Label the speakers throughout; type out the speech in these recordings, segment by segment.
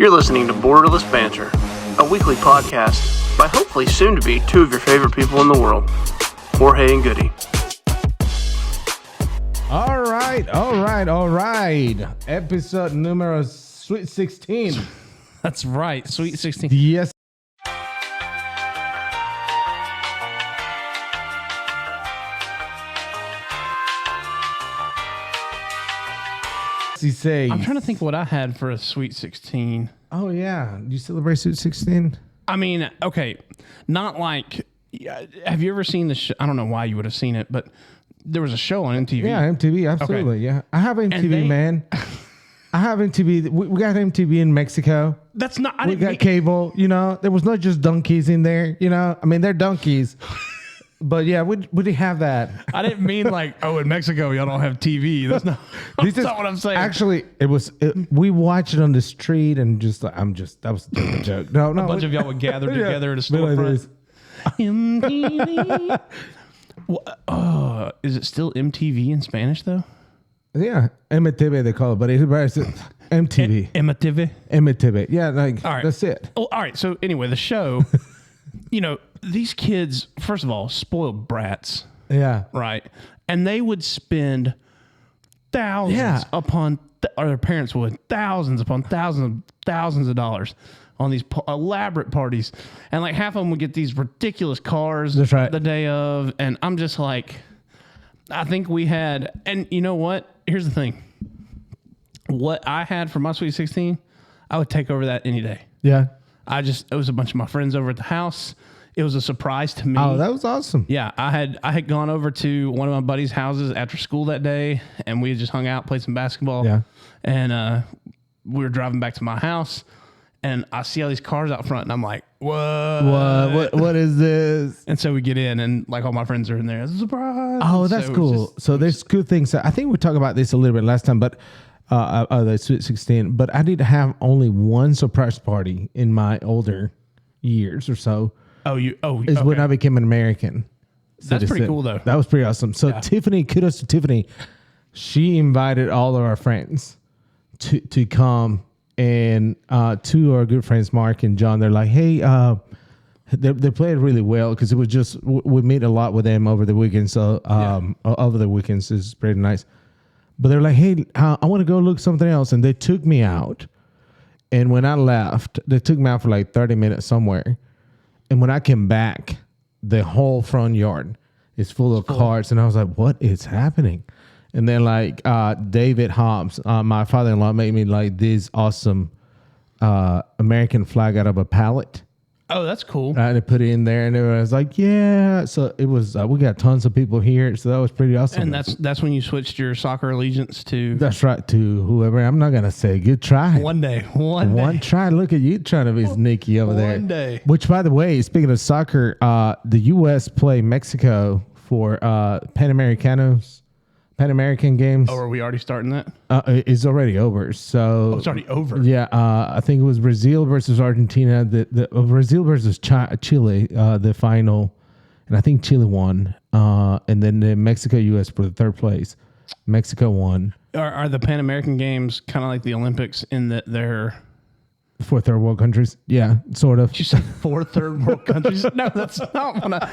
Speaker 1: You're listening to Borderless Banter, a weekly podcast by hopefully soon to be two of your favorite people in the world, Jorge and Goody.
Speaker 2: All right. Episode numero Sweet 16.
Speaker 3: That's right, Sweet 16.
Speaker 2: Yes.
Speaker 3: I'm trying to think what I had for a Sweet 16.
Speaker 2: Oh, yeah. Do you celebrate Sweet 16?
Speaker 3: I mean, okay, not like, have you ever seen the show? I don't know why you would have seen it, but there was a show on MTV.
Speaker 2: Yeah, MTV, absolutely. Okay. Yeah, I have MTV, man. I have MTV. We got MTV in Mexico.
Speaker 3: That's not.
Speaker 2: We got cable. You know, there was not just donkeys in there. You know, I mean, they're donkeys. But yeah, we have that.
Speaker 3: I didn't mean like, oh, in Mexico y'all don't have TV. That's not. That's not what I'm saying.
Speaker 2: Actually, we watched it on the street and that was a joke. No,
Speaker 3: a bunch of y'all would gather together at a storefront. MTV. Well, is it still MTV in Spanish though?
Speaker 2: Yeah, MTV they call it, but it's MTV. MTV. Yeah, like all right. That's it.
Speaker 3: Oh, all right. So anyway, the show. You know, these kids, first of all, spoiled brats.
Speaker 2: Yeah.
Speaker 3: Right. And they would spend thousands upon, or their parents would, thousands upon thousands of dollars on these elaborate parties. And like half of them would get these ridiculous cars the day of. And I'm just like, I think we had, and you know what? Here's the thing. What I had for my Sweet 16, I would take over that any day.
Speaker 2: Yeah.
Speaker 3: It was a bunch of my friends over at the house. It was a surprise to me.
Speaker 2: Oh, that was awesome.
Speaker 3: Yeah. I had gone over to one of my buddies' houses after school that day, and we had just hung out, played some basketball.
Speaker 2: Yeah.
Speaker 3: And we were driving back to my house, and I see all these cars out front, and I'm like,
Speaker 2: what is this?
Speaker 3: And so we get in, and like all my friends are in there. Surprise.
Speaker 2: Oh, that's cool. So there's good things. I think we talked about this a little bit last time, but the Sweet 16, but I did have only one surprise party in my older years or so. Is when I became an American.
Speaker 3: That's pretty cool though.
Speaker 2: That was pretty awesome. So Tiffany, kudos to Tiffany. She invited all of our friends to come, and two of our good friends, Mark and John, they're like, hey, they played really well because it was just, we meet a lot with them over the weekend. So over the weekends is pretty nice. But they're like, hey, I want to go look something else. And they took me out. And when I left, they took me out for like 30 minutes somewhere. And when I came back, the whole front yard is full of cars. And I was like, what is happening? And then like David Hobbs, my father-in-law, made me like this awesome American flag out of a pallet.
Speaker 3: Oh, that's cool.
Speaker 2: They put it in there, and it was like, yeah. So it was. We got tons of people here, so that was pretty awesome.
Speaker 3: And that's when you switched your soccer allegiance to.
Speaker 2: That's right, to whoever. I'm not gonna say. Good try.
Speaker 3: One day.
Speaker 2: One try. Look at you trying to be sneaky over there.
Speaker 3: One day.
Speaker 2: Which, by the way, speaking of soccer, the U.S. play Mexico for Pan American games.
Speaker 3: Oh, are we already starting that?
Speaker 2: It's already over. So
Speaker 3: it's already over.
Speaker 2: Yeah, I think it was Brazil versus Argentina. The Brazil versus Chile, the final, and I think Chile won. And then the Mexico U.S. for the third place. Mexico won.
Speaker 3: Are the Pan American Games kind of like the Olympics in that they're
Speaker 2: for third world countries? Yeah, sort of.
Speaker 3: Did you say for third world countries? No, that's not what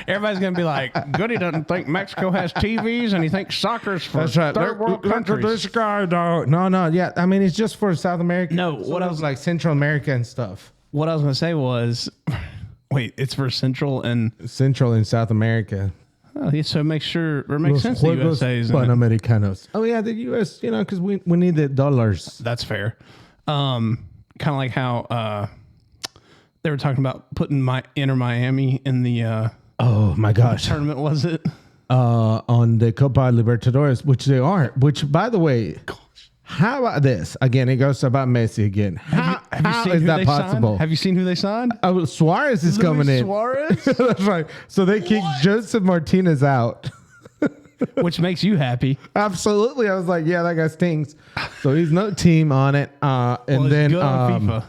Speaker 3: everybody's going to be like, Goody doesn't think Mexico has TVs and he thinks soccer's for third world countries.
Speaker 2: This guy, no. Yeah, I mean, it's just for South America.
Speaker 3: No, what I was
Speaker 2: like Central America and stuff.
Speaker 3: What I was going to say was, wait, it's for Central and
Speaker 2: South America.
Speaker 3: Oh, yeah, so it makes sense the USA's
Speaker 2: Panamericanos. Oh, yeah, the U.S., because we need the dollars.
Speaker 3: That's fair. Kind of like how they were talking about putting Inter Miami in the
Speaker 2: oh my gosh
Speaker 3: tournament, was it?
Speaker 2: On the Copa Libertadores, which they are. Which, by the way, how about this? Again, it goes about Messi again. How is that possible?
Speaker 3: Have you seen who they signed?
Speaker 2: Oh, Suarez is coming in.
Speaker 3: Suarez?
Speaker 2: That's right. So they kicked Joseph Martinez out.
Speaker 3: Which makes you happy.
Speaker 2: Absolutely. I was like, yeah, that guy stinks. So he's no team on it. And then
Speaker 3: FIFA.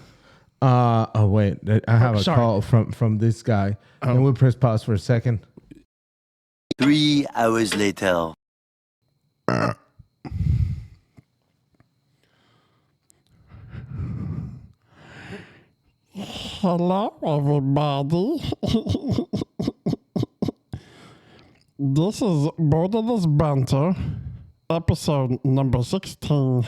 Speaker 2: Oh wait, I have a call from this guy. And we'll press pause for a second.
Speaker 4: 3 hours later.
Speaker 5: Hello, everybody. This is Borderless Banter, episode number 16.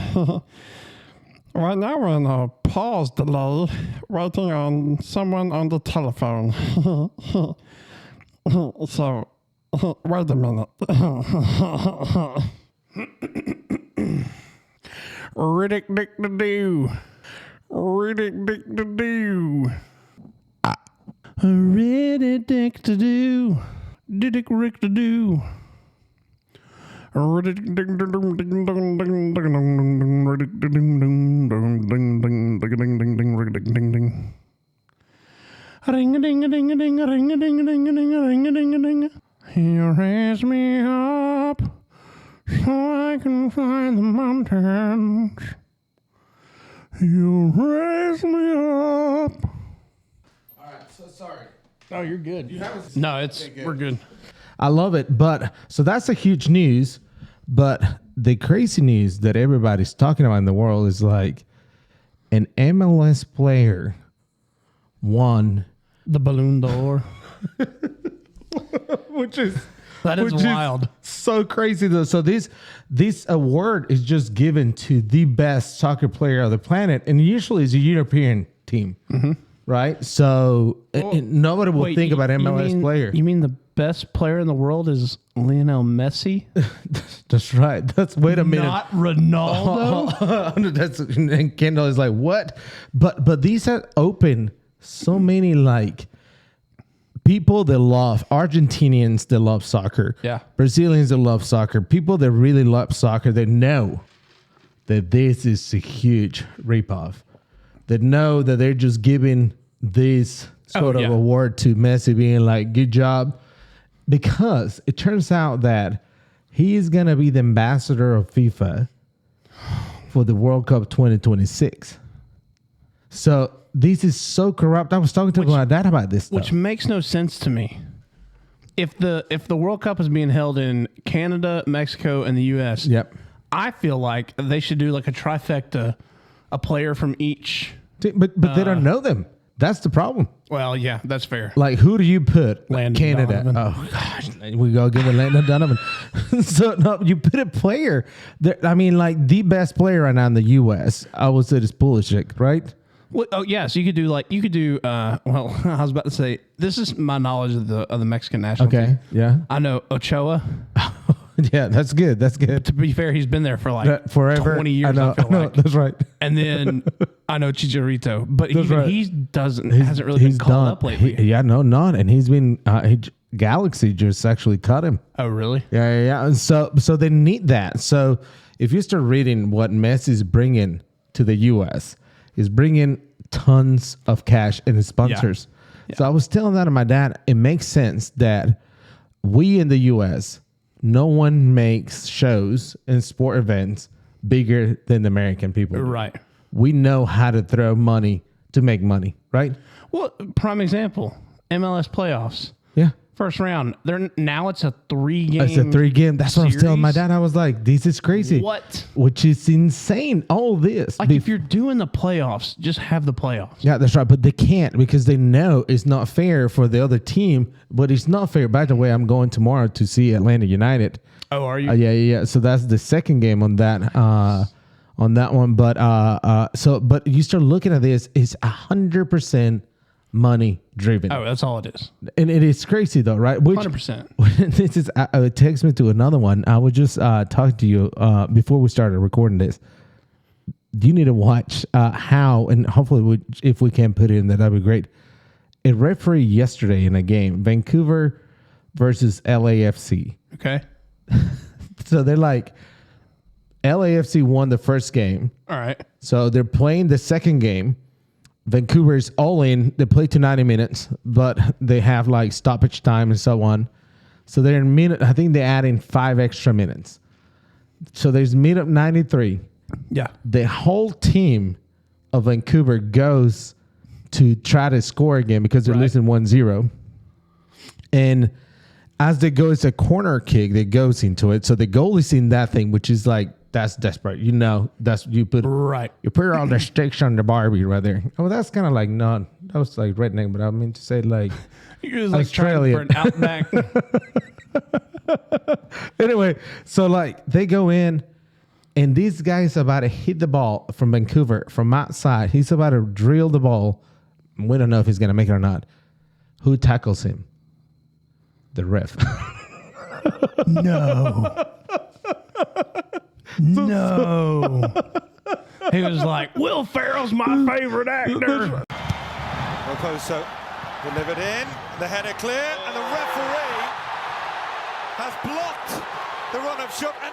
Speaker 5: Right now we're in a pause delay, waiting on someone on the telephone. So, wait a minute.
Speaker 3: Riddick dick to do. Riddick dick to do. Riddick dick to do. Diddick rick to do. Riddick dick to do. Ding dong ding ding dong ding riddick ding ding dong ding ding ding ding ding riddick ding ding. Ring a ding a ding a ding a ring a ding a ding a ding a ring a ding a ding. He raised me up so I can find the mountains. You raise me up.
Speaker 2: All right, so sorry.
Speaker 3: Oh, you're good. No, we're good.
Speaker 2: I love it, but so that's a huge news. But the crazy news that everybody's talking about in the world is like an MLS player won
Speaker 3: The Balloon d'Or.
Speaker 2: which is
Speaker 3: wild.
Speaker 2: So crazy though. So this award is just given to the best soccer player of the planet, and usually it's a European team, right? So nobody will think about MLS player.
Speaker 3: You mean the best player in the world is Lionel Messi?
Speaker 2: That's right. That's wait a minute.
Speaker 3: Not Ronaldo.
Speaker 2: That's and Kendall is like what? But these have opened so many like people that love Argentinians that love soccer.
Speaker 3: Yeah.
Speaker 2: Brazilians that love soccer. People that really love soccer that know that this is a huge ripoff. That know that they're just giving this sort of award to Messi being like, good job. Because it turns out that he is going to be the ambassador of FIFA for the World Cup 2026. So this is so corrupt. I was talking to my dad about this stuff.
Speaker 3: Which makes no sense to me. If the World Cup is being held in Canada, Mexico, and the U.S.,
Speaker 2: Yep.
Speaker 3: I feel like they should do like a trifecta, a player from each.
Speaker 2: But they don't know them. That's the problem.
Speaker 3: Well, yeah, that's fair.
Speaker 2: Like, who do you put?
Speaker 3: Landon
Speaker 2: Canada.
Speaker 3: Donovan.
Speaker 2: Oh, gosh. We go give it Landon Donovan. So, no, you put a player. I mean, like, the best player right now in the U.S., I would say, is Pulisic, right?
Speaker 3: Well, oh yeah, so you could do well, I was about to say this is my knowledge of the Mexican national team.
Speaker 2: Okay, yeah.
Speaker 3: I know Ochoa.
Speaker 2: Yeah, that's good. That's good.
Speaker 3: To be fair, he's been there for like
Speaker 2: forever.
Speaker 3: 20 years.
Speaker 2: I
Speaker 3: feel like
Speaker 2: that's right.
Speaker 3: And then I know Chicharito, but
Speaker 2: That's right.
Speaker 3: he hasn't really been called up lately.
Speaker 2: None. And he's been Galaxy just actually cut him.
Speaker 3: Oh really?
Speaker 2: Yeah. And so they need that. So if you start reading what Messi's bringing to the U.S., he's bringing tons of cash and his sponsors. Yeah. So I was telling that to my dad. It makes sense that we in the U.S., no one makes shows and sport events bigger than the American people do.
Speaker 3: Right.
Speaker 2: We know how to throw money to make money, right?
Speaker 3: Well, prime example, MLS playoffs.
Speaker 2: Yeah.
Speaker 3: First round. Now it's a 3-game.
Speaker 2: It's a 3-game. That's what I was telling my dad. I was like, this is crazy.
Speaker 3: What?
Speaker 2: Which is insane. All this.
Speaker 3: Like if you're doing the playoffs, just have the playoffs.
Speaker 2: Yeah, that's right. But they can't because they know it's not fair for the other team. But it's not fair. By the way, I'm going tomorrow to see Atlanta United.
Speaker 3: Oh, are you?
Speaker 2: Yeah. So that's the second game on that one. But you start looking at this, it's 100% money driven.
Speaker 3: Oh, that's all it is.
Speaker 2: And it is crazy though, right?
Speaker 3: 100%.
Speaker 2: This is it takes me to another one. I was just talking to you before we started recording this. You need to watch how, and hopefully if we can put it in there, that'd be great. A referee yesterday in a game, Vancouver versus LAFC.
Speaker 3: Okay.
Speaker 2: So they're like, LAFC won the first game.
Speaker 3: All right.
Speaker 2: So they're playing the second game. Vancouver's all in. They play to 90 minutes, but they have like stoppage time and so on. So they're in minute. I think they add in 5 extra minutes. So there's minute 93.
Speaker 3: Yeah.
Speaker 2: The whole team of Vancouver goes to try to score again because they're losing 1-0. And as they go, it's a corner kick that goes into it. So the goal is in that thing, which is like That's desperate. You know, that's you put You put all the sticks on the Barbie right there. Oh, that's kind of like not. That was like redneck, but I mean to say like
Speaker 3: You're just like
Speaker 2: Australian.
Speaker 3: trying for an outback.
Speaker 2: Anyway, so like they go in, and these guys about to hit the ball from Vancouver from outside. He's about to drill the ball. We don't know if he's gonna make it or not. Who tackles him? The ref.
Speaker 3: No. No. He was like, Will Ferrell's my favorite actor.
Speaker 6: Raposo delivered in, the header clear, and the referee has blocked the run of shot. And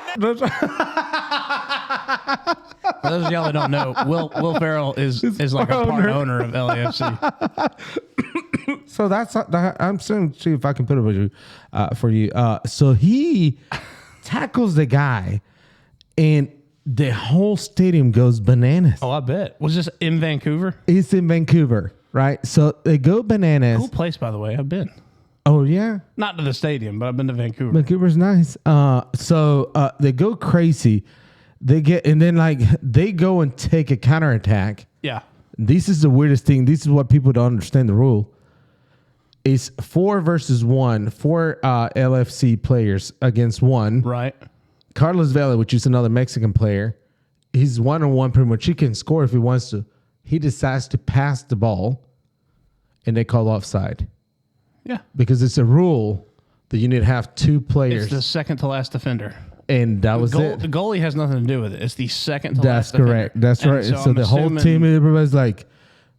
Speaker 3: For those of y'all that don't know, Will Ferrell is like a part owner of LAFC.
Speaker 2: So that's I'm saying, see if I can put it with you for you. So he tackles the guy, and the whole stadium goes bananas.
Speaker 3: Oh, I bet. Was this in Vancouver?
Speaker 2: It's in Vancouver, right? So they go bananas.
Speaker 3: Cool place, by the way. I've been.
Speaker 2: Oh yeah,
Speaker 3: Not to the stadium, but I've been to Vancouver.
Speaker 2: Vancouver's nice. So they go crazy. They get, and then like they go and take a counterattack.
Speaker 3: Yeah.
Speaker 2: This is the weirdest thing. This is what people don't understand the rule. It's 4 versus 1, 4 LFC players against 1.
Speaker 3: Right.
Speaker 2: Carlos Vela, which is another Mexican player, he's 1-on-1 pretty much. He can score if he wants to. He decides to pass the ball, and they call offside.
Speaker 3: Yeah.
Speaker 2: Because it's a rule that you need to have 2 players.
Speaker 3: It's the second to last defender.
Speaker 2: And that was it.
Speaker 3: The goalie has nothing to do with it. It's the second to
Speaker 2: That's
Speaker 3: last defender.
Speaker 2: correct. That's
Speaker 3: And
Speaker 2: right. So
Speaker 3: I'm
Speaker 2: the whole
Speaker 3: assuming-
Speaker 2: team, everybody's like,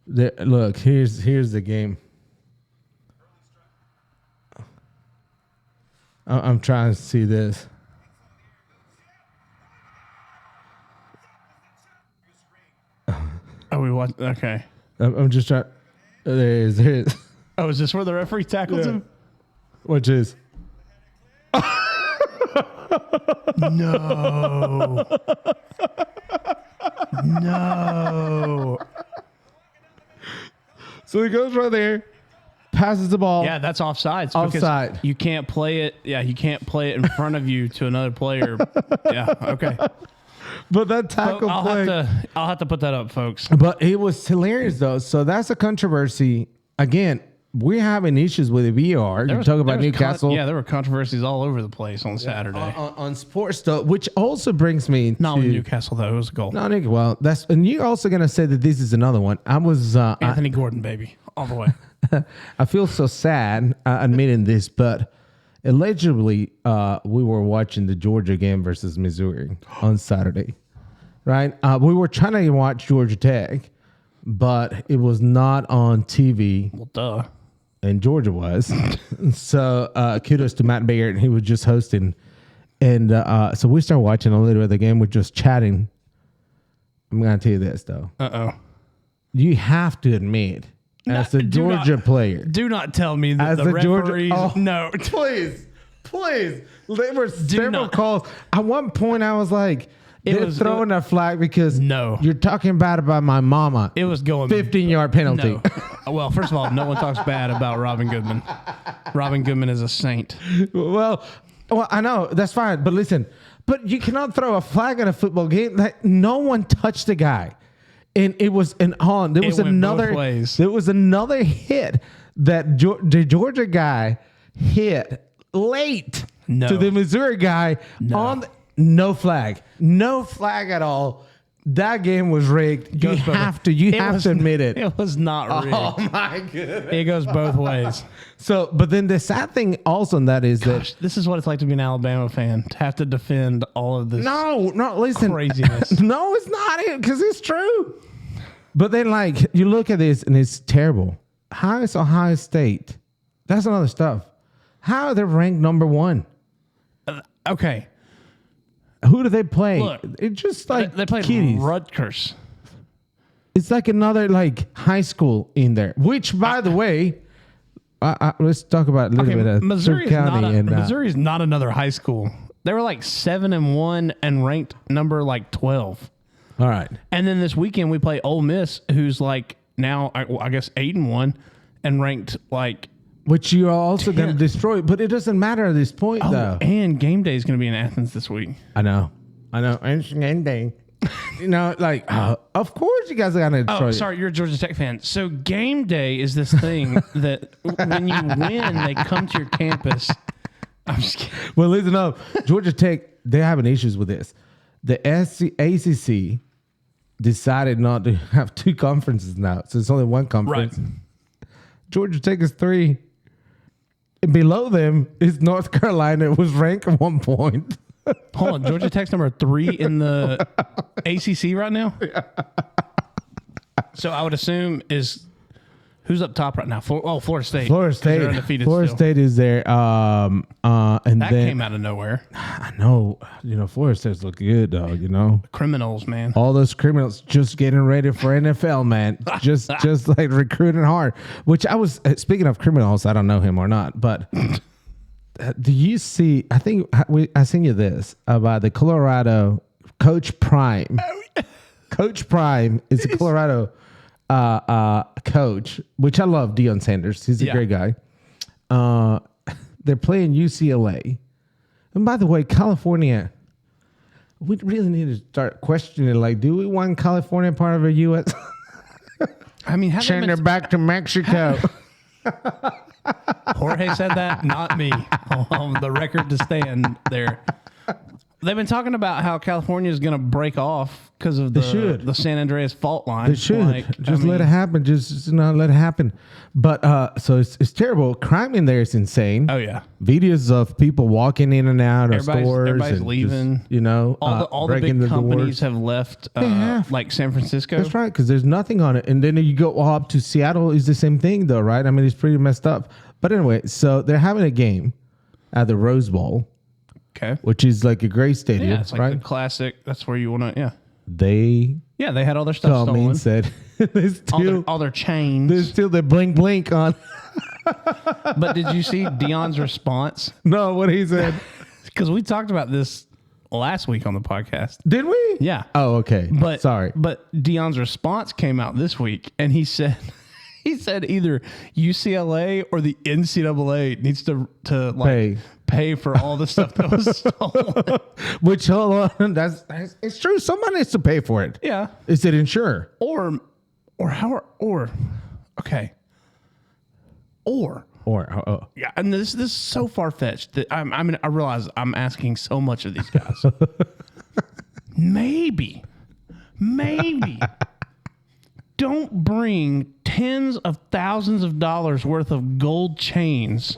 Speaker 2: look, here's the game. I'm trying to see this.
Speaker 3: Oh, we watched. Okay.
Speaker 2: I'm just trying. There it is.
Speaker 3: Oh, is this where the referee tackles him?
Speaker 2: Which is.
Speaker 3: No. No.
Speaker 2: So he goes right there, passes the ball.
Speaker 3: Yeah, that's offsides.
Speaker 2: Offside.
Speaker 3: Because you can't play it. Yeah, you can't play it in front of you to another player. Yeah. Okay.
Speaker 2: But that tackle play.
Speaker 3: I'll have to put that up, folks.
Speaker 2: But it was hilarious though. So that's a controversy. Again, we're having issues with the VR. You talk about Newcastle.
Speaker 3: There were controversies all over the place on Saturday.
Speaker 2: On sports stuff, which also brings me
Speaker 3: Not
Speaker 2: to
Speaker 3: with Newcastle though. It was a goal.
Speaker 2: No, Nick. Well, that's, and you're also gonna say that this is another one. I was
Speaker 3: Anthony Gordon, baby, all the way.
Speaker 2: I feel so sad admitting this, but allegedly we were watching the Georgia game versus Missouri on Saturday, right? We were trying to watch Georgia Tech, but it was not on TV.
Speaker 3: Well, duh.
Speaker 2: And Georgia was. So kudos to Matt Baird. He was just hosting. And so we started watching a little bit of the game. We're just chatting. I'm going to tell you this, though.
Speaker 3: Uh-oh.
Speaker 2: You have to admit, as a Georgia player.
Speaker 3: Do not tell me that
Speaker 2: As
Speaker 3: the
Speaker 2: the
Speaker 3: referees...
Speaker 2: Georgia... Oh,
Speaker 3: no.
Speaker 2: Please. There were several
Speaker 3: not.
Speaker 2: calls. At one point, I was like, they're throwing a flag because you're talking bad about my mama.
Speaker 3: It was going...
Speaker 2: 15-yard penalty.
Speaker 3: No. Well, first of all, no one talks bad about Robin Goodman. Robin Goodman is a saint.
Speaker 2: Well, I know. That's fine. But listen, but you cannot throw a flag at a football game. Like, no one touched the guy. And it was an on. There was another hit that the Georgia guy hit late to the Missouri guy on no flag. No flag at all. That game was rigged. You have to admit it.
Speaker 3: It was not rigged.
Speaker 2: Oh my goodness.
Speaker 3: It goes both ways.
Speaker 2: So, but then the sad thing also in that is that
Speaker 3: this is what it's like to be an Alabama fan, to have to defend all of this.
Speaker 2: No, listen.
Speaker 3: Craziness.
Speaker 2: No, it's not it, because it's true. But then, like, you look at this and it's terrible. How is Ohio State? That's another stuff. How are they ranked number 1?
Speaker 3: Okay.
Speaker 2: Who do they play?
Speaker 3: Look,
Speaker 2: it's just like
Speaker 3: they played
Speaker 2: kiddies.
Speaker 3: Rutgers.
Speaker 2: It's like another like high school in there. Which, by the way, let's talk about a little bit of
Speaker 3: Missouri
Speaker 2: County.
Speaker 3: Missouri's not another high school. They were like 7-1 and ranked number like 12.
Speaker 2: All right.
Speaker 3: And then this weekend we play Ole Miss, who's like now I guess 8-1 and ranked like.
Speaker 2: Which you are also going to destroy, but it doesn't matter at this point, though.
Speaker 3: And game day is going to be in Athens this week.
Speaker 2: I know. I know. Ending. You know, like, of course you guys are going to
Speaker 3: Oh, sorry, you're a Georgia Tech fan. So game day is this thing that when you win, they come to your campus. I'm just kidding.
Speaker 2: Well, listen up. Georgia Tech, they're having issues with this. The ACC decided not to have 2 conferences now. So it's only 1 conference.
Speaker 3: Right.
Speaker 2: Georgia Tech is 3. And below them is North Carolina. It was ranked at 1 point.
Speaker 3: Hold on, Georgia Tech's number 3 in the ACC right now. Yeah. So I would assume who's up top right now? Florida State.
Speaker 2: Florida State.
Speaker 3: They're undefeated
Speaker 2: Florida
Speaker 3: still.
Speaker 2: State is there. And
Speaker 3: That
Speaker 2: then
Speaker 3: came out of nowhere.
Speaker 2: I know, Florida State's look good, dog.
Speaker 3: Criminals, man.
Speaker 2: All those criminals just getting ready for NFL, man. just like recruiting hard. Which I was speaking of criminals. I don't know him or not, but. Do you see? I think I sent you this about the Colorado Coach Prime. Coach Prime is a Colorado coach, which I love. Deion Sanders, he's a great guy. They're playing UCLA, and by the way, California. We really need to start questioning. Like, do we want California part of the U.S.?
Speaker 3: I mean,
Speaker 2: send her back to Mexico.
Speaker 3: Jorge said that, not me. On the record to stand there. They've been talking about how California is going to break off because of the San Andreas fault line.
Speaker 2: They should let it happen. Just not let it happen. But so it's terrible. Crime in there is insane.
Speaker 3: Oh yeah,
Speaker 2: videos of people walking in and out of stores.
Speaker 3: Everybody's
Speaker 2: and
Speaker 3: leaving.
Speaker 2: Just,
Speaker 3: all the big companies have left. Like San Francisco.
Speaker 2: That's right, because there's nothing on it. And then you go up to Seattle. Is the same thing though, right? I mean, it's pretty messed up. But anyway, so they're having a game at the Rose Bowl.
Speaker 3: Okay.
Speaker 2: Which is like a great stadium,
Speaker 3: yeah, it's like
Speaker 2: right?
Speaker 3: the classic. That's where you want to. Yeah.
Speaker 2: They
Speaker 3: had all their stuff
Speaker 2: come
Speaker 3: stolen.
Speaker 2: and said
Speaker 3: all their chains.
Speaker 2: There's still the blink on.
Speaker 3: But did you see Deion's response?
Speaker 2: No, what he said.
Speaker 3: Because we talked about this last week on the podcast.
Speaker 2: Did we?
Speaker 3: Yeah.
Speaker 2: Oh, okay.
Speaker 3: But
Speaker 2: sorry.
Speaker 3: But Deion's response came out this week, and he said either UCLA or the NCAA needs to pay for all the stuff that was stolen.
Speaker 2: Which, hold on, that's it's true. Someone needs to pay for it.
Speaker 3: Yeah.
Speaker 2: Is it insured?
Speaker 3: Or yeah, and this is so far fetched that I realize I'm asking so much of these guys. Maybe don't bring tens of thousands of dollars worth of gold chains.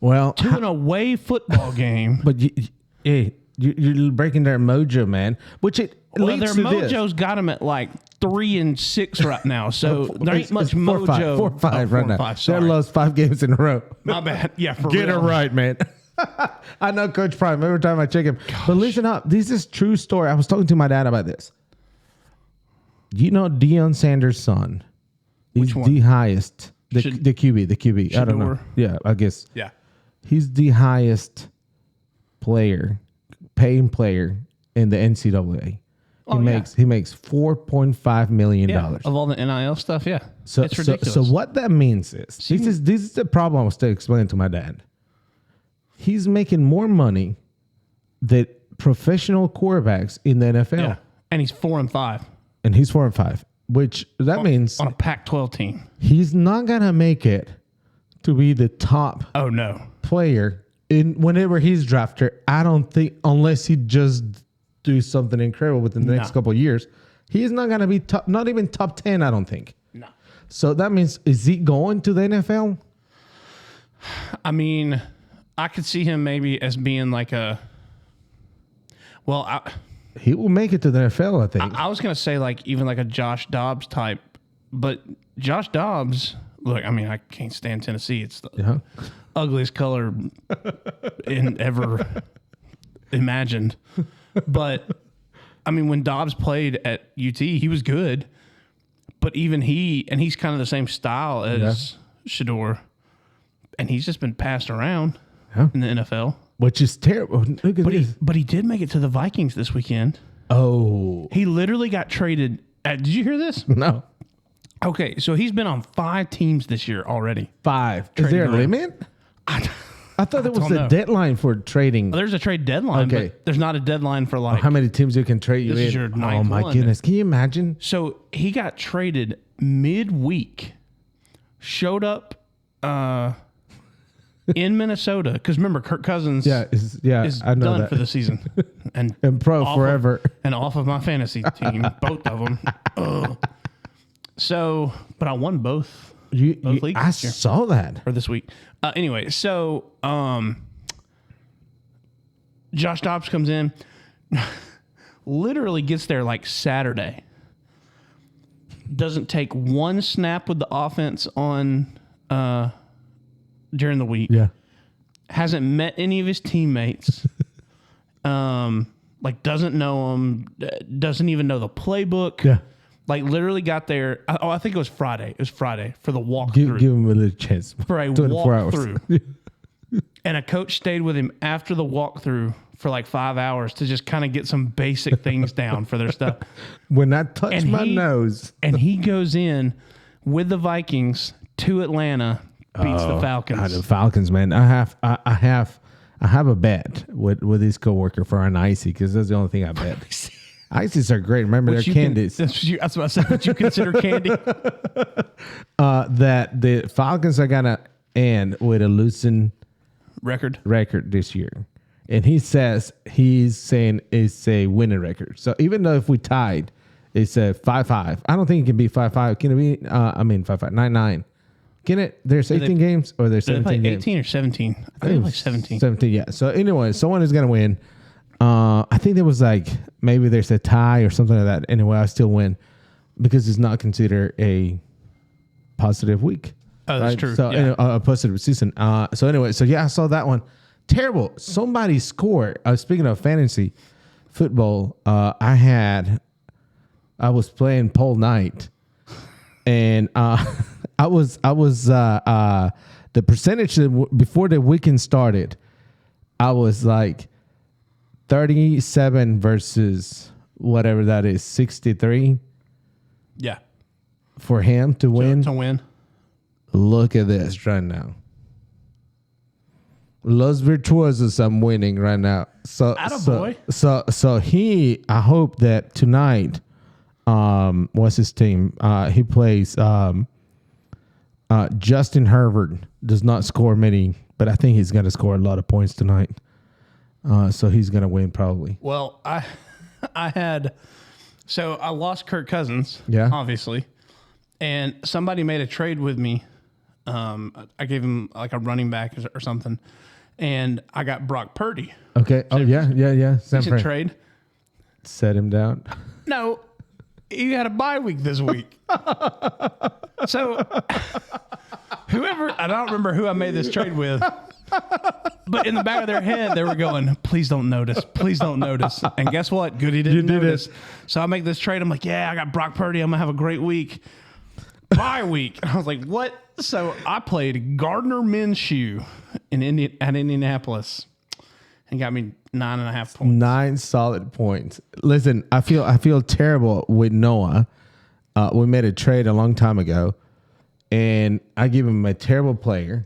Speaker 2: Well,
Speaker 3: to an away football game.
Speaker 2: But you're breaking their mojo, man. Which leads
Speaker 3: their
Speaker 2: to
Speaker 3: mojo's got them at like 3 and 6 right now. So there ain't much mojo.
Speaker 2: 4-5 right now.
Speaker 3: 5,
Speaker 2: they lost 5 games in a row.
Speaker 3: My bad. Yeah, for
Speaker 2: Get
Speaker 3: real.
Speaker 2: it right, man. I know Coach Prime every time I check him. Gosh. But listen up. This is true story. I was talking to my dad about this. You know Deion Sanders' son. He's the highest. The QB. I don't know. Yeah, I guess.
Speaker 3: Yeah.
Speaker 2: He's the highest paying player in the NCAA. He makes $4.5 million.
Speaker 3: Of all the NIL stuff, yeah.
Speaker 2: So
Speaker 3: it's ridiculous.
Speaker 2: So what that means is this is the problem I was still explaining to my dad. He's making more money than professional quarterbacks in the NFL.
Speaker 3: Yeah. And he's 4-5.
Speaker 2: And he's 4-5, which that means
Speaker 3: on a Pac-12 team.
Speaker 2: He's not gonna make it to be the top player in whenever he's drafted. I don't think, unless he just do something incredible within the next couple of years, he is not gonna be top, not even top 10. I don't think.
Speaker 3: No.
Speaker 2: So that means, is he going to the NFL?
Speaker 3: I mean, I could see him maybe as being like a.
Speaker 2: He will make it to the NFL, I think.
Speaker 3: I was going to say even like a Josh Dobbs type, but Josh Dobbs, look, I mean, I can't stand Tennessee. It's the ugliest color ever imagined. But, I mean, when Dobbs played at UT, he was good. But even he's kind of the same style as Shedeur, and he's just been passed around in the NFL. Which is terrible. Look at this. But he did make it to the Vikings this weekend.
Speaker 2: Oh.
Speaker 3: He literally got traded. Did you hear this?
Speaker 2: No.
Speaker 3: Okay, so he's been on 5 teams this year already.
Speaker 2: 5. Is there a limit? I thought there was
Speaker 3: don't
Speaker 2: a
Speaker 3: know.
Speaker 2: deadline for trading.
Speaker 3: There's a trade deadline,
Speaker 2: Okay.
Speaker 3: but there's not a deadline for like.
Speaker 2: How many teams you can trade you
Speaker 3: This
Speaker 2: in?
Speaker 3: is your
Speaker 2: Oh
Speaker 3: ninth
Speaker 2: my
Speaker 3: one.
Speaker 2: goodness! Can you imagine?
Speaker 3: So he got traded midweek, showed up in Minnesota because remember Kirk Cousins is
Speaker 2: I know
Speaker 3: done
Speaker 2: that.
Speaker 3: for the season and
Speaker 2: Pro
Speaker 3: off
Speaker 2: forever.
Speaker 3: and off of my fantasy team, both of them. Ugh. So, but I won both leagues
Speaker 2: I
Speaker 3: this year.
Speaker 2: saw that.
Speaker 3: Or this week. Anyway, so Josh Dobbs comes in, literally gets there like Saturday. Doesn't take one snap with the offense on during the week.
Speaker 2: Yeah.
Speaker 3: Hasn't met any of his teammates. Like doesn't know them. Doesn't even know the playbook.
Speaker 2: Yeah.
Speaker 3: Like literally got there. I think it was Friday. It was Friday for the walkthrough.
Speaker 2: Give him a little chance.
Speaker 3: For a
Speaker 2: 24 hours.
Speaker 3: walkthrough. And a coach stayed with him after the walkthrough for like 5 hours to just kind of get some basic things down for their stuff.
Speaker 2: When I touch my nose.
Speaker 3: And he goes in with the Vikings to Atlanta, beats the Falcons.
Speaker 2: The Falcons, man. I have a bet with his coworker for an icy because that's the only thing I bet. Ices are great. Remember, they're candies.
Speaker 3: That's what I said. What you consider candy?
Speaker 2: That the Falcons are gonna end with a losing
Speaker 3: Record.
Speaker 2: this year, and he's saying it's a winning record. So even though if we tied, it's a 5-5. I don't think it can be 5-5. Can it be? 5-5, 9-9. Can it? There's 18 games or there's 17 games.
Speaker 3: 18 or 17. I think like 17.
Speaker 2: 17. Yeah. So anyway, someone is gonna win. I think there was like maybe there's a tie or something like that. Anyway, I still win because it's not considered a positive week.
Speaker 3: Oh, that's
Speaker 2: right?
Speaker 3: true.
Speaker 2: So
Speaker 3: Yeah.
Speaker 2: a positive season. So anyway, so yeah, I saw that one. Terrible. Somebody scored. Speaking of fantasy football, I was playing pole night, and I was the percentage before the weekend started, I was like 37 versus whatever that is, 63
Speaker 3: Yeah.
Speaker 2: for him to win.
Speaker 3: To win.
Speaker 2: Look at this right now. Los Virtuosos, I'm winning right now. So,
Speaker 3: Attaboy.
Speaker 2: so I hope that tonight, what's his team? He plays Justin Herbert does not score many, but I think he's going to score a lot of points tonight. So he's going to win probably.
Speaker 3: Well, I lost Kirk Cousins.
Speaker 2: Yeah.
Speaker 3: Obviously. And somebody made a trade with me. I gave him like a running back or something. And I got Brock Purdy.
Speaker 2: Okay. Oh, yeah. San
Speaker 3: Decent
Speaker 2: Fran.
Speaker 3: trade.
Speaker 2: Set him down.
Speaker 3: No, he had a bye week this week. So whoever, I don't remember who I made this trade with, but in the back of their head, they were going, please don't notice. Please don't notice. And guess what? Goody didn't notice. So I make this trade. I'm like, yeah, I got Brock Purdy. I'm going to have a great week. Bye week. And I was like, what? So I played Gardner Minshew at Indianapolis and got me 9.5 points.
Speaker 2: 9 solid points. Listen, I feel terrible with Noah. We made a trade a long time ago, and I give him a terrible player.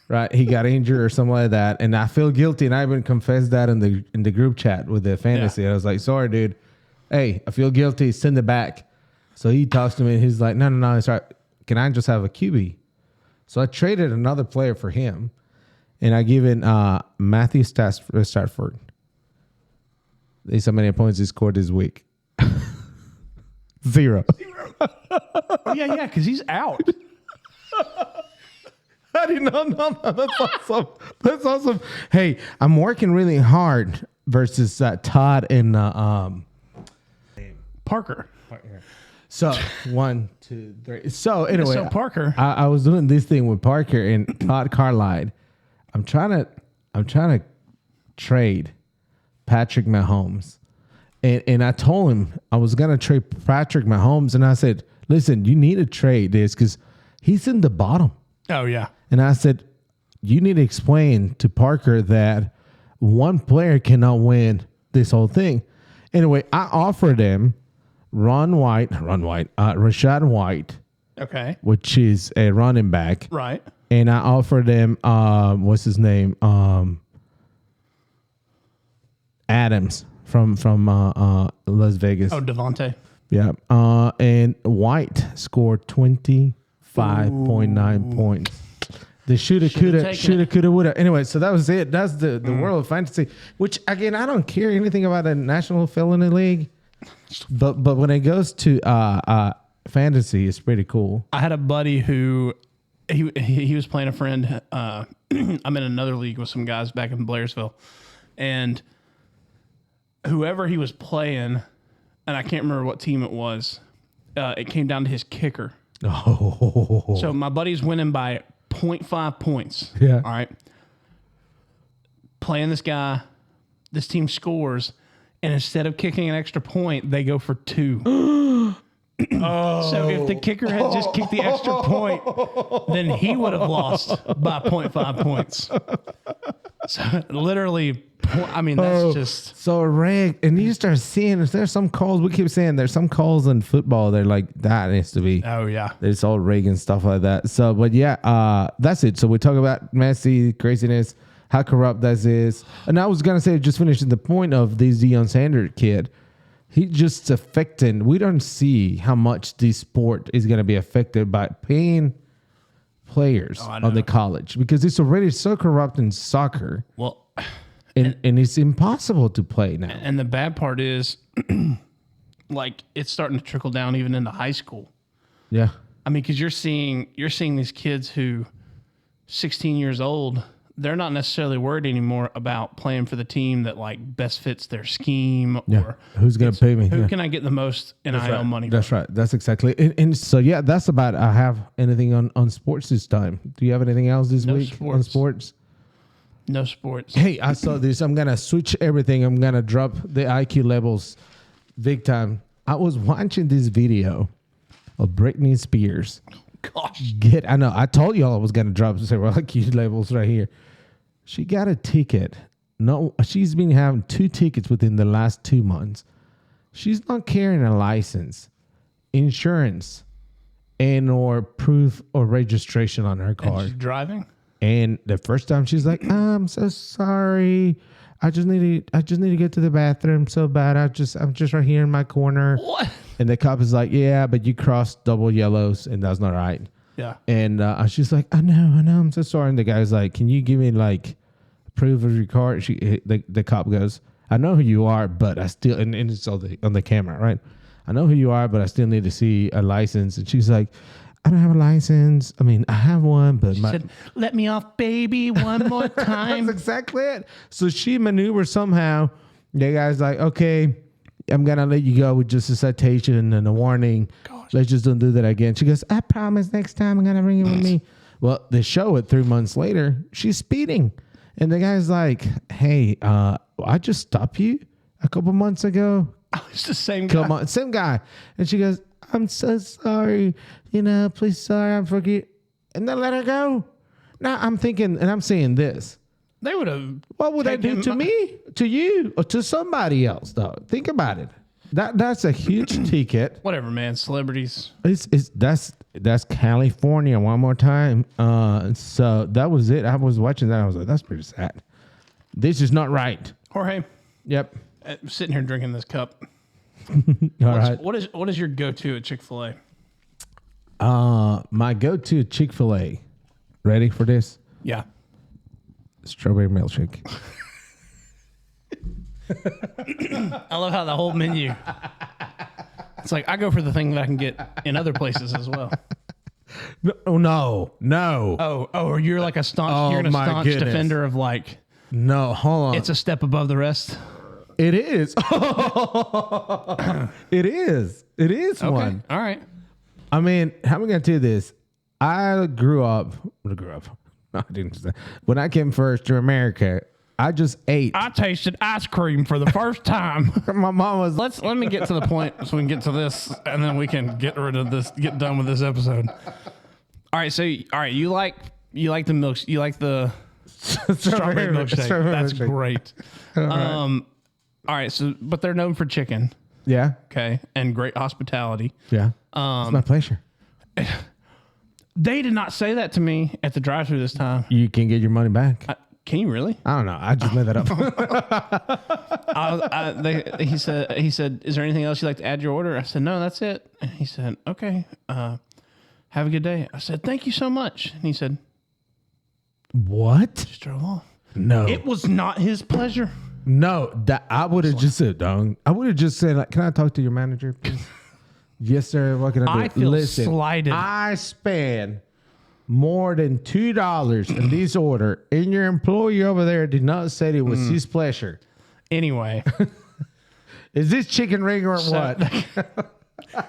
Speaker 2: Right, he got injured or something like that, and I feel guilty. And I even confessed that in the group chat with the fantasy. I was like, "Sorry, dude. Hey, I feel guilty. Send it back." So he talks to me, and he's like, "No, it's all right. Can I just have a QB?" So I traded another player for him, and I give in Matthew Stafford. These how many points he scored this week. 0.
Speaker 3: Oh, yeah, because he's out.
Speaker 2: I did not know that. That's awesome. Hey, I'm working really hard versus Todd and
Speaker 3: Parker.
Speaker 2: So 1, 2, 3. So anyway,
Speaker 3: So Parker.
Speaker 2: I was doing this thing with Parker and Todd Carlisle. I'm trying to trade Patrick Mahomes, and I told him I was gonna trade Patrick Mahomes, and I said, listen, you need to trade this because he's in the bottom.
Speaker 3: Oh, yeah.
Speaker 2: And I said, you need to explain to Parker that one player cannot win this whole thing. Anyway, I offered him Rashad White,
Speaker 3: Okay.
Speaker 2: which is a running back,
Speaker 3: Right.
Speaker 2: and I offered them what's his name, Adams from Las Vegas.
Speaker 3: Oh, Devontae.
Speaker 2: Yeah. And White scored 25.9 points. They shoulda, coulda, woulda. Anyway, so that was it. That's the world of fantasy, which, again, I don't care anything about the National Felony League. But when it goes to fantasy, it's pretty cool.
Speaker 3: I had a buddy who he was playing a friend. I'm in another league with some guys back in Blairsville. And whoever he was playing, and I can't remember what team it was, it came down to his kicker.
Speaker 2: Oh.
Speaker 3: So my buddy's winning by 0.5 points.
Speaker 2: Yeah.
Speaker 3: All right. Playing this guy, this team scores, and instead of kicking an extra point, they go for 2. So if the kicker had just kicked the extra point, then he would have lost by 0.5 points. So literally, I mean, that's just
Speaker 2: so rigged. And you start seeing there's some calls. We keep saying there's some calls in football. They're like, that needs to be.
Speaker 3: Oh yeah,
Speaker 2: it's all rigged and stuff like that. So, but yeah, that's it. So we talk about Messi craziness, how corrupt that is. And I was gonna say, just finishing the point of this Deion Sanders kid. He just affecting. We don't see how much this sport is gonna be affected by paying players on the college, because it's already so corrupt in soccer.
Speaker 3: Well,
Speaker 2: and it's impossible to play now.
Speaker 3: And the bad part is, like, it's starting to trickle down even into high school.
Speaker 2: Yeah.
Speaker 3: I mean, because you're seeing these kids who, 16 years old, they're not necessarily worried anymore about playing for the team that like best fits their scheme.
Speaker 2: Yeah.
Speaker 3: Or
Speaker 2: who's going to pay me?
Speaker 3: Who can I get the most NIL money?
Speaker 2: That's right. That's exactly. And so, yeah, that's about, I have anything on sports this time. Do you have anything else this week on sports?
Speaker 3: No sports.
Speaker 2: Hey, I saw this. I'm going to switch everything. I'm going to drop the IQ levels big time. I was watching this video of Britney Spears.
Speaker 3: Gosh.
Speaker 2: I know. I told y'all I was going to drop several IQ levels right here. She got a ticket. No, she's been having 2 tickets within the last 2 months. She's not carrying a license, insurance, and or proof or registration on her car.
Speaker 3: And she's driving?
Speaker 2: And the first time she's like, I'm so sorry. I just need to get to the bathroom so bad. I'm just right here in my corner.
Speaker 3: What?
Speaker 2: And the cop is like, yeah, but you crossed double yellows and that's not right.
Speaker 3: Yeah.
Speaker 2: And she's like, I know, I'm so sorry. And the guy's like, can you give me like proof of your car? The cop goes, I know who you are, but I still, and it's on the camera, right? I know who you are, but I still need to see a license. And she's like, I don't have a license. I mean, I have one, but
Speaker 3: she said, let me off, baby, one more time.
Speaker 2: That's exactly it. So she maneuvers somehow. The guy's like, okay, I'm going to let you go with just a citation and a warning. Gosh. Let's just don't do that again. She goes, I promise next time I'm going to bring you with me. Well, they show it 3 months later. She's speeding. And the guy's like, hey, I just stopped you a couple months ago.
Speaker 3: Oh, it's the same guy.
Speaker 2: Come on, same guy. And she goes, I'm so sorry. Please, sorry, I forget. And then let her go. Now I'm thinking, and I'm saying this.
Speaker 3: They would have.
Speaker 2: What would they do to me, to you, or to somebody else, though? Think about it. That's a huge ticket.
Speaker 3: Whatever, man. Celebrities.
Speaker 2: That's California one more time. So that was it. I was watching that. I was like, that's pretty sad. This is not right.
Speaker 3: Jorge.
Speaker 2: Yep.
Speaker 3: I'm sitting here drinking this cup.
Speaker 2: All right.
Speaker 3: What is your go-to at Chick-fil-A?
Speaker 2: My go-to at Chick-fil-A. Ready for this?
Speaker 3: Yeah.
Speaker 2: Strawberry milkshake.
Speaker 3: I love how the whole menu. It's like I go for the thing that I can get in other places as well.
Speaker 2: No.
Speaker 3: Oh, you're like a staunch defender of like.
Speaker 2: No, hold on.
Speaker 3: It's a step above the rest.
Speaker 2: It is. It is. It is
Speaker 3: okay.
Speaker 2: one.
Speaker 3: All right.
Speaker 2: I mean, how am I going to do this? I grew up. No, I didn't. When I came first to America, I just ate.
Speaker 3: I tasted ice cream for the first time.
Speaker 2: My mom was.
Speaker 3: Let me get to the point so we can get to this, and then we can get rid of this. Get done with this episode. All right. So, you like the milk. You like the strawberry milkshake. That's great. All right. So, but they're known for chicken.
Speaker 2: Yeah.
Speaker 3: Okay. And great hospitality.
Speaker 2: Yeah. It's my pleasure.
Speaker 3: They did not say that to me at the drive-thru this time.
Speaker 2: You can get your money back.
Speaker 3: Can you really?
Speaker 2: I don't know. I just made that up.
Speaker 3: He said, "Is there anything else you'd like to add to your order?" I said, "No, that's it." And he said, "Okay, have a good day." I said, "Thank you so much." And he said,
Speaker 2: What?
Speaker 3: "Just drove off."
Speaker 2: No.
Speaker 3: It was not his pleasure.
Speaker 2: No, that I would have just said, "Dong." I would have just said, like, "Can I talk to your manager, please?" Yes, sir. What can I do?
Speaker 3: I feel slighted.
Speaker 2: I spent more than $2 in this order, and your employee over there did not say it was his pleasure.
Speaker 3: Anyway,
Speaker 2: Is this chicken ring or what?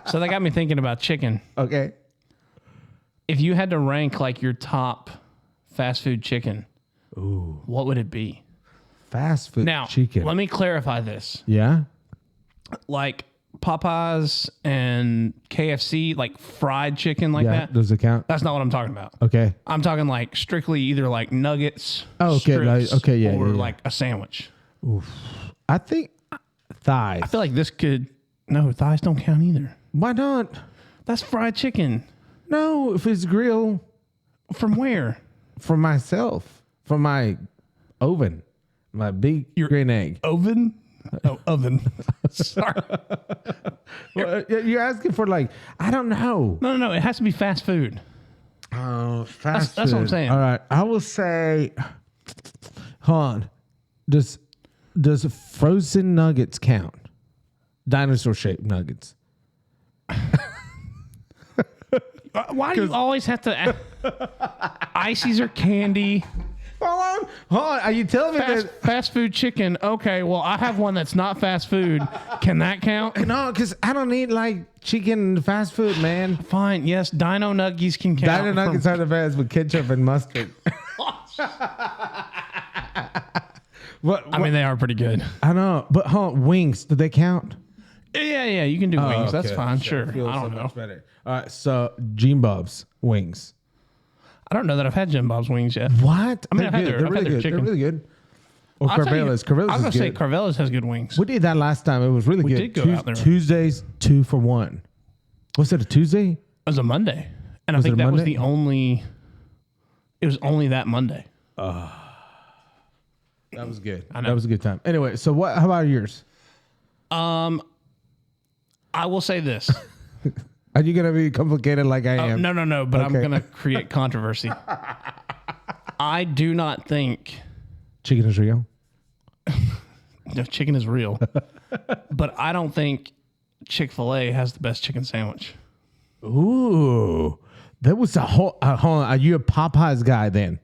Speaker 3: so that got me thinking about chicken.
Speaker 2: Okay.
Speaker 3: If you had to rank like your top fast food chicken, what would it be?
Speaker 2: Fast food
Speaker 3: Now,
Speaker 2: chicken.
Speaker 3: let me clarify this.
Speaker 2: Yeah.
Speaker 3: Like Popeyes and KFC, like fried chicken like
Speaker 2: Yeah.
Speaker 3: that.
Speaker 2: Does it count?
Speaker 3: That's not what I'm talking about.
Speaker 2: Okay.
Speaker 3: I'm talking like strictly either like nuggets,
Speaker 2: Oh, okay,
Speaker 3: strips,
Speaker 2: like- okay, yeah,
Speaker 3: or
Speaker 2: yeah, yeah.
Speaker 3: like a sandwich.
Speaker 2: I think thighs.
Speaker 3: I feel like this could. No, thighs don't count either.
Speaker 2: Why not?
Speaker 3: That's fried chicken.
Speaker 2: No, if it's grill
Speaker 3: From where?
Speaker 2: for myself, from my oven, my big green egg.
Speaker 3: Oven? Oh, oven. Sorry.
Speaker 2: Well, you're asking for like, I don't know.
Speaker 3: No. It has to be fast food.
Speaker 2: Oh, fast
Speaker 3: That's what I'm
Speaker 2: food.
Speaker 3: saying.
Speaker 2: All right, I will say, hold on. Does frozen nuggets count? Dinosaur shaped nuggets.
Speaker 3: Why do you always have to? Ices or candy?
Speaker 2: Hold on. Are you telling me that?
Speaker 3: Fast food chicken. Okay, well, I have one that's not fast food. Can that count?
Speaker 2: No, because I don't eat like chicken fast food, man.
Speaker 3: Fine. Yes, Dino Nuggies can count.
Speaker 2: Dino nuggets are the best with ketchup and mustard.
Speaker 3: I mean, they are pretty good.
Speaker 2: I know, but wings, do they count?
Speaker 3: Yeah. You can do wings. That's
Speaker 2: Okay.
Speaker 3: fine.
Speaker 2: So
Speaker 3: Sure.
Speaker 2: it feels
Speaker 3: I
Speaker 2: so
Speaker 3: don't know.
Speaker 2: much better. All right, so Gene Bob's wings.
Speaker 3: I don't know that I've had Jim Bob's wings yet.
Speaker 2: What?
Speaker 3: I mean, I've had
Speaker 2: They're
Speaker 3: their
Speaker 2: really good.
Speaker 3: chicken.
Speaker 2: They're really good. Or
Speaker 3: I'll tell you,
Speaker 2: Carvelas.
Speaker 3: I
Speaker 2: Carvelas
Speaker 3: was gonna
Speaker 2: is
Speaker 3: say
Speaker 2: good.
Speaker 3: Carvelas has good wings.
Speaker 2: We did that last time. It was really good.
Speaker 3: did go out there.
Speaker 2: Tuesdays, 2 for 1. Was it a Tuesday?
Speaker 3: It was a Monday, and I
Speaker 2: Was
Speaker 3: think
Speaker 2: it a
Speaker 3: that was
Speaker 2: Monday?
Speaker 3: the only. It was only that Monday.
Speaker 2: That was good.
Speaker 3: I know.
Speaker 2: That was a good time. Anyway, so what? How about yours?
Speaker 3: I will say this.
Speaker 2: Are you gonna be complicated like I am?
Speaker 3: No. But I'm
Speaker 2: Okay.
Speaker 3: gonna create controversy. I do not think
Speaker 2: Chicken is real.
Speaker 3: chicken is real, but I don't think Chick-fil-A has the best chicken sandwich.
Speaker 2: Ooh, that was a whole. Hold on, are you a Popeyes guy then?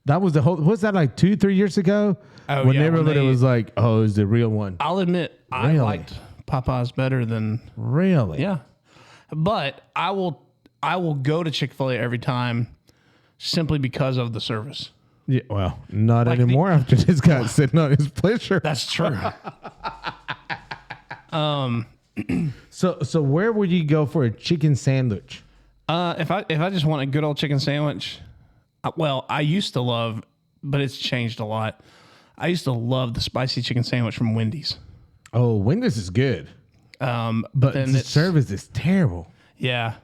Speaker 2: That was the whole. Was that like 2-3 years ago?
Speaker 3: Oh,
Speaker 2: when
Speaker 3: yeah, when
Speaker 2: everybody
Speaker 3: they-
Speaker 2: was like, "Oh, it's the real one."
Speaker 3: I'll admit I
Speaker 2: Really?
Speaker 3: liked Popeyes better than
Speaker 2: Really?
Speaker 3: yeah, but I will go to Chick-fil-A every time simply because of the service.
Speaker 2: Yeah. Well, not
Speaker 3: Like
Speaker 2: anymore after this guy sitting on his pleasure.
Speaker 3: That's true.
Speaker 2: So where would you go for a chicken sandwich?
Speaker 3: If I just want a good old chicken sandwich, well, I used to love, but it's changed a lot. I used to love the spicy chicken sandwich from Wendy's.
Speaker 2: Oh, Wendy's is good, but
Speaker 3: then
Speaker 2: the
Speaker 3: it's-
Speaker 2: service is terrible.
Speaker 3: Yeah.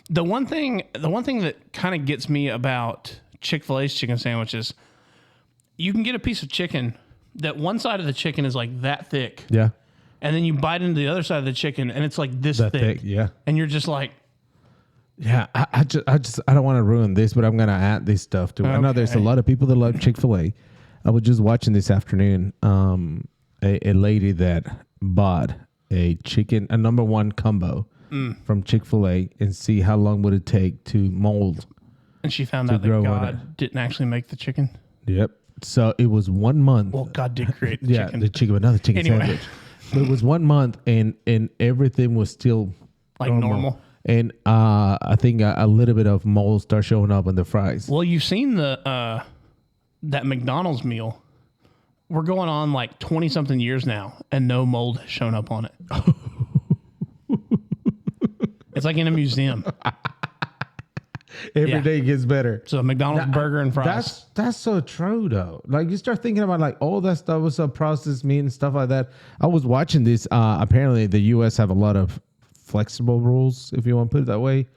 Speaker 3: The one thing that kind of gets me about Chick-fil-A's chicken sandwiches, you can get a piece of chicken that one side of the chicken is like that thick,
Speaker 2: Yeah,
Speaker 3: and then you bite into the other side of the chicken and it's like this
Speaker 2: that
Speaker 3: thick.
Speaker 2: thick. Yeah,
Speaker 3: And you're just like,
Speaker 2: yeah. I don't want to ruin this, but I'm gonna add this stuff to it. I know there's a
Speaker 3: Okay.
Speaker 2: lot of people that love Chick-fil-A. I was just watching this afternoon. A lady that bought a number one combo from Chick-fil-A and see how long would it take to mold.
Speaker 3: and she found out that
Speaker 2: grow on
Speaker 3: God didn't actually make the chicken.
Speaker 2: Yep. So it was 1 month.
Speaker 3: Well, God did create the
Speaker 2: yeah,
Speaker 3: chicken.
Speaker 2: the chicken, another chicken
Speaker 3: Anyway.
Speaker 2: sandwich. But it was 1 month, and everything was still
Speaker 3: Like normal.
Speaker 2: And I think a little bit of mold started showing up on the fries.
Speaker 3: Well, you've seen the that McDonald's meal. We're going on like 20 something years now, and no mold has shown up on it. It's like in a museum.
Speaker 2: Every
Speaker 3: yeah.
Speaker 2: day gets better.
Speaker 3: So McDonald's burger and fries.
Speaker 2: That's so true though. Like you start thinking about like all that stuff with some processed meat and stuff like that. I was watching this. Apparently, the U.S. have a lot of flexible rules, if you want to put it that way,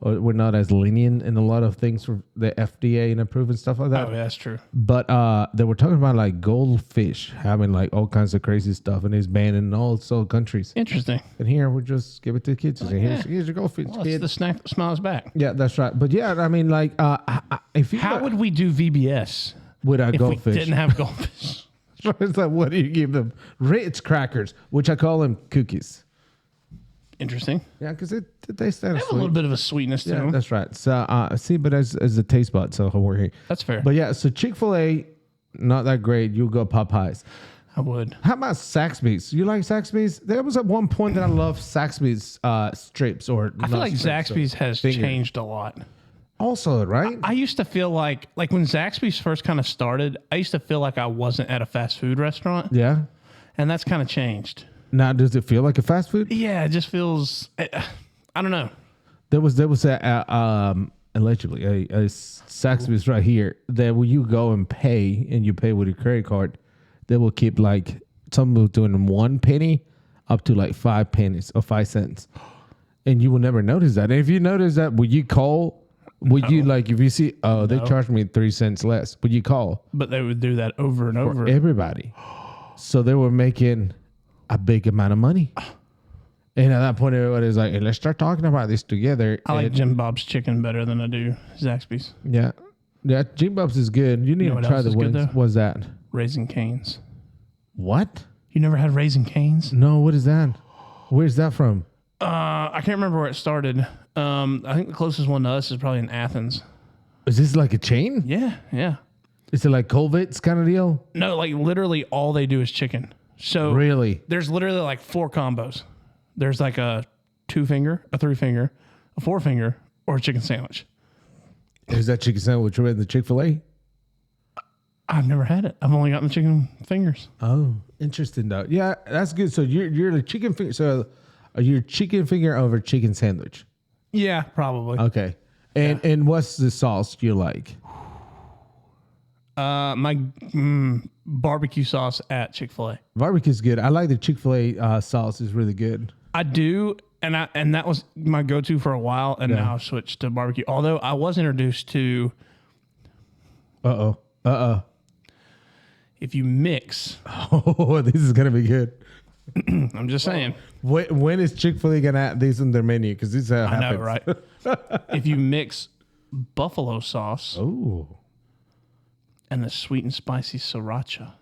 Speaker 2: or we're not as lenient in a lot of things for the FDA and approving stuff like that.
Speaker 3: Oh, yeah, that's true.
Speaker 2: But they were talking about like goldfish having like all kinds of crazy stuff, and it's banned in all countries.
Speaker 3: Interesting.
Speaker 2: And here we just give it to the kids and say, here's your goldfish,
Speaker 3: Well,
Speaker 2: kid.
Speaker 3: it's the snack that smiles back.
Speaker 2: Yeah, that's right. But yeah, I mean, like, if you
Speaker 3: How would we do VBS
Speaker 2: without
Speaker 3: if
Speaker 2: goldfish?
Speaker 3: we didn't have goldfish?
Speaker 2: It's like, what do you give them? Ritz crackers, which I call them cookies.
Speaker 3: Interesting.
Speaker 2: Yeah, because they stand
Speaker 3: They have a little bit of a sweetness to
Speaker 2: Yeah,
Speaker 3: them.
Speaker 2: that's right. So, see, but as a taste bud, so we're here.
Speaker 3: That's fair.
Speaker 2: But yeah, so Chick-fil-A, not that great. You'll go Popeyes.
Speaker 3: I would.
Speaker 2: How about Zaxby's? You like Zaxby's? There was at one point that I loved Zaxby's strips or
Speaker 3: I feel like Zaxby's has changed a lot.
Speaker 2: Also, right?
Speaker 3: I used to feel like when Zaxby's first kind of started, I used to feel like I wasn't at a fast food restaurant.
Speaker 2: Yeah.
Speaker 3: And that's kind of changed.
Speaker 2: Now, does it feel like a fast food?
Speaker 3: Yeah, it just feels, I don't know.
Speaker 2: There was allegedly a Zaxby's right here that when you go and you pay with your credit card, they will keep like some will doing 1 penny up to like 5 pennies or 5 cents, and you will never notice that. And if you notice that, would you call? Would you like if you see? Oh, they charged me 3 cents less. Would you call?
Speaker 3: But they would do that over and over.
Speaker 2: Everybody. So they were making a big amount of money. And at that point, everybody was like, hey, let's start talking about this together.
Speaker 3: I like Jim Bob's chicken better than I do Zaxby's.
Speaker 2: Yeah. Yeah, Jim Bob's is good. You need
Speaker 3: know
Speaker 2: to
Speaker 3: what
Speaker 2: try
Speaker 3: else
Speaker 2: the
Speaker 3: is good,
Speaker 2: wings.
Speaker 3: though?
Speaker 2: What's that?
Speaker 3: Raising Cane's.
Speaker 2: What?
Speaker 3: You never had Raising Cane's?
Speaker 2: No, what is that? Where's that from?
Speaker 3: I can't remember where it started. I think the closest one to us is probably in Athens.
Speaker 2: Is this like a chain?
Speaker 3: Yeah, yeah.
Speaker 2: Is it like Colvit's kind of deal?
Speaker 3: No, like literally all they do is chicken. So
Speaker 2: Really?
Speaker 3: there's literally like 4 combos. There's like a 2-finger, a 3-finger, a 4-finger, or a chicken sandwich.
Speaker 2: Is that chicken sandwich in the Chick-fil-A?
Speaker 3: I've never had it. I've only gotten the chicken fingers.
Speaker 2: Oh, interesting though. Yeah, that's good. So you're the chicken finger. So are you chicken finger over chicken sandwich?
Speaker 3: Yeah, probably.
Speaker 2: Okay. And what's the sauce you like?
Speaker 3: My barbecue sauce at Chick-fil-A.
Speaker 2: Barbecue's good. I like the Chick-fil-A sauce. Is really good.
Speaker 3: I do, and that was my go-to for a while, and now I've switched to barbecue. Although I was introduced to, if you mix,
Speaker 2: Oh, this is gonna be good.
Speaker 3: I'm just saying.
Speaker 2: When is Chick-fil-A gonna add this on their menu? Because this is how it
Speaker 3: I
Speaker 2: happens.
Speaker 3: know, right? If you mix buffalo sauce
Speaker 2: Oh.
Speaker 3: and the sweet and spicy sriracha.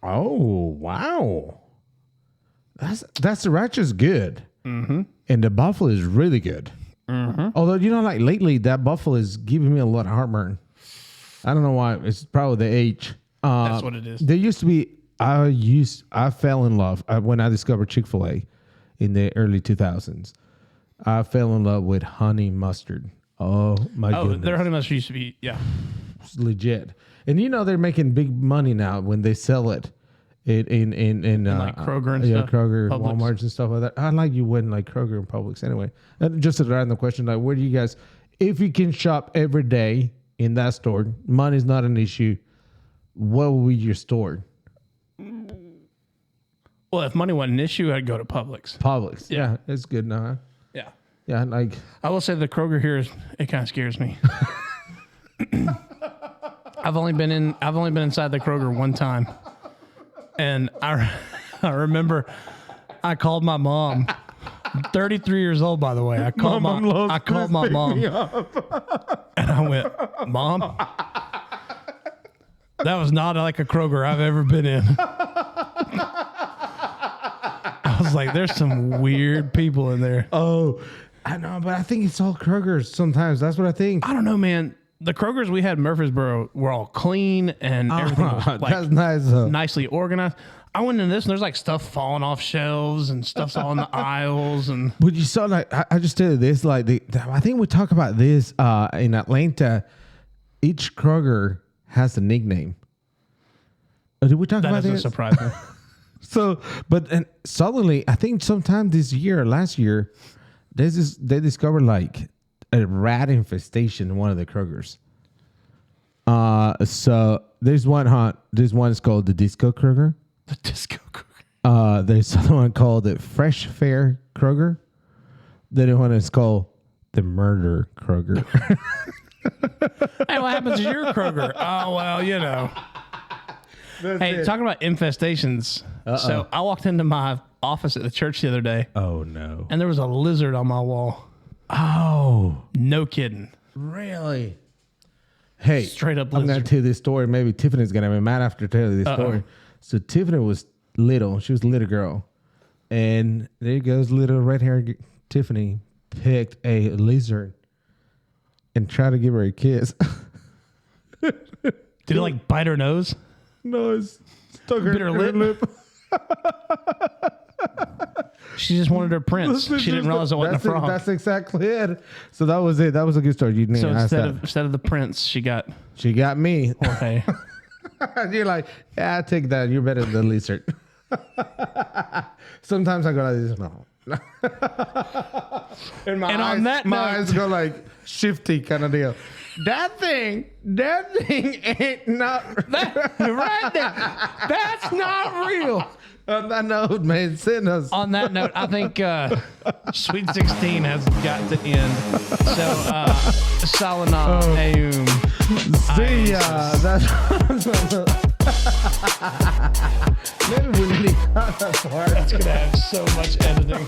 Speaker 2: Oh, wow. That sriracha's good. Mm-hmm. And the buffalo is really good. Mm-hmm. Although, like lately, that buffalo is giving me a lot of heartburn. I don't know why. It's probably the age.
Speaker 3: That's what it is.
Speaker 2: There used to be, I fell in love when I discovered Chick-fil-A in the early 2000s. I fell in love with honey mustard. Oh, my goodness.
Speaker 3: Their honey mustard used to be, yeah.
Speaker 2: It's legit. And they're making big money now when they sell it in
Speaker 3: like Kroger and stuff.
Speaker 2: Kroger,
Speaker 3: Publix.
Speaker 2: Walmart and stuff like that. I like you wouldn't like Kroger and Publix anyway. And just a random question, like where do you guys, if you can shop every day in that store, money's not an issue, what would be your store?
Speaker 3: Well, if money wasn't an issue, I'd go to Publix.
Speaker 2: Publix. Yeah, it's good now. Huh?
Speaker 3: Yeah.
Speaker 2: Yeah, like
Speaker 3: I will say the Kroger here it kind of scares me. I've only been inside the Kroger one time, and I remember I called my mom. I'm 33 years old, by the way. I called my mom, and I went, "Mom, that was not like a Kroger I've ever been in." I was like, "There's some weird people in there."
Speaker 2: oh, I know, but I think it's all Kroger's sometimes. That's what I think.
Speaker 3: I don't know, man. The Krogers we had in Murfreesboro were all clean and everything was like
Speaker 2: That's nice.
Speaker 3: nicely organized. I went in this and there's like stuff falling off shelves and stuff's all in the aisles and
Speaker 2: But you saw, like, I just tell you this, like, I think we talk about this in Atlanta. Each Kroger has a nickname. Did we talk
Speaker 3: that
Speaker 2: about
Speaker 3: doesn't
Speaker 2: this?
Speaker 3: surprise me.
Speaker 2: So, but and suddenly, I think sometime this year, last year, they discovered like a rat infestation in one of the Krogers. So there's one, this one is called the Disco Kroger.
Speaker 3: The Disco Kroger.
Speaker 2: There's another one called the Fresh Fair Kroger. The other one is called the murder Kroger.
Speaker 3: Hey, what happens to your Kroger? Oh, well, you know. Hey, talking about infestations. So I walked into my office at the church the other day.
Speaker 2: Oh, no.
Speaker 3: And there was a lizard on my wall.
Speaker 2: Oh.
Speaker 3: No kidding.
Speaker 2: Really? Hey,
Speaker 3: Straight up
Speaker 2: I'm going to
Speaker 3: lizard.
Speaker 2: tell you this story. Maybe Tiffany's going to be mad after telling you this story. So Tiffany was little. She was a little girl. And there goes little red-haired Tiffany picked a lizard and tried to give her a kiss.
Speaker 3: Did it like bite her nose?
Speaker 2: No, it's stuck
Speaker 3: Bit her lip? She just wanted her prince. She didn't realize it wasn't a frog.
Speaker 2: That's exactly it. So that was it. That was a good story. You didn't
Speaker 3: So
Speaker 2: ask that.
Speaker 3: instead of the prince, she got
Speaker 2: me.
Speaker 3: Jorge.
Speaker 2: You're like, yeah, I take that. You're better than the lizard. Sometimes I go like this. No. And
Speaker 3: on that
Speaker 2: my
Speaker 3: note-
Speaker 2: eyes go like shifty kind of deal. That thing ain't not
Speaker 3: Right there. That's not real.
Speaker 2: on that note, man. Send us.
Speaker 3: On that note, I think Sweet 16 has got to end. So, Salana Aum.
Speaker 2: See ya. Maybe we need that part.
Speaker 3: That's going to have so much editing.